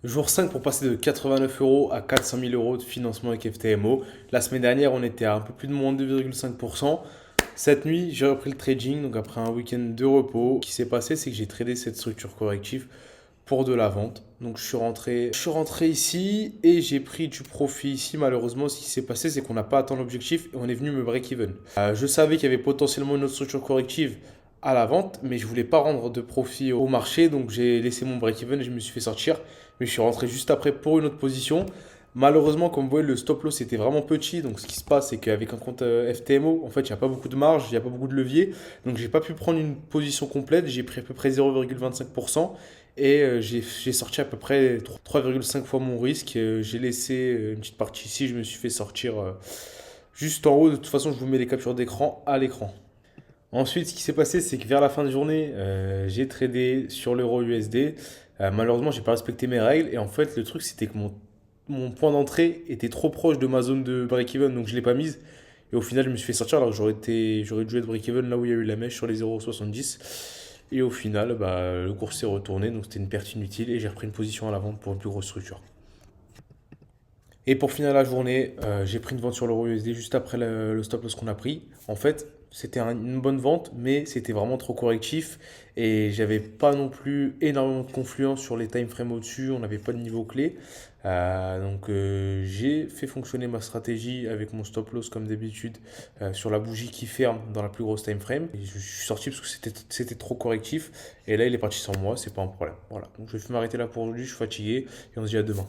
Jour 5 pour passer de 89 euros à 400 000 euros de financement avec FTMO. La semaine dernière, on était à un peu plus de moins 2,5%. Cette nuit, j'ai repris le trading, donc après un week-end de repos. Ce qui s'est passé, c'est que j'ai tradé cette structure corrective pour de la vente. Donc je suis rentré ici et j'ai pris du profit ici. Malheureusement, ce qui s'est passé, c'est qu'on n'a pas atteint l'objectif et on est venu me break-even. Je savais qu'il y avait potentiellement une autre structure corrective à la vente, mais je voulais pas rendre de profit au marché, donc j'ai laissé mon break-even et je me suis fait sortir. Mais je suis rentré juste après pour une autre position. Malheureusement, comme vous voyez, le stop loss était vraiment petit. Donc, ce qui se passe, c'est qu'avec un compte FTMO, en fait, il n'y a pas beaucoup de marge, il n'y a pas beaucoup de levier. Donc, j'ai pas pu prendre une position complète. J'ai pris à peu près 0,25% et j'ai sorti à peu près 3,5 fois mon risque. J'ai laissé une petite partie ici. Je me suis fait sortir juste en haut. De toute façon, je vous mets les captures d'écran à l'écran. Ensuite, ce qui s'est passé, c'est que vers la fin de journée, j'ai tradé sur l'euro USD. Malheureusement, j'ai pas respecté mes règles. Et en fait, le truc, c'était que mon point d'entrée était trop proche de ma zone de break-even, donc je l'ai pas mise. Et au final, je me suis fait sortir alors que j'aurais dû être break-even là où il y a eu la mèche sur les 0,70. Et au final, bah, le cours s'est retourné, donc c'était une perte inutile. Et j'ai repris une position à la vente pour une plus grosse structure. Et pour finir la journée, j'ai pris une vente sur l'euro USD juste après le stop loss qu'on a pris. En fait, c'était une bonne vente, mais c'était vraiment trop correctif. Et j'avais pas non plus énormément de confluence sur les time frames au-dessus. On n'avait pas de niveau clé. Donc j'ai fait fonctionner ma stratégie avec mon stop loss comme d'habitude sur la bougie qui ferme dans la plus grosse time frame. Et je suis sorti parce que c'était trop correctif. Et là, il est parti sans moi, c'est pas un problème. Voilà. Donc je vais m'arrêter là pour aujourd'hui. Je suis fatigué et on se dit à demain.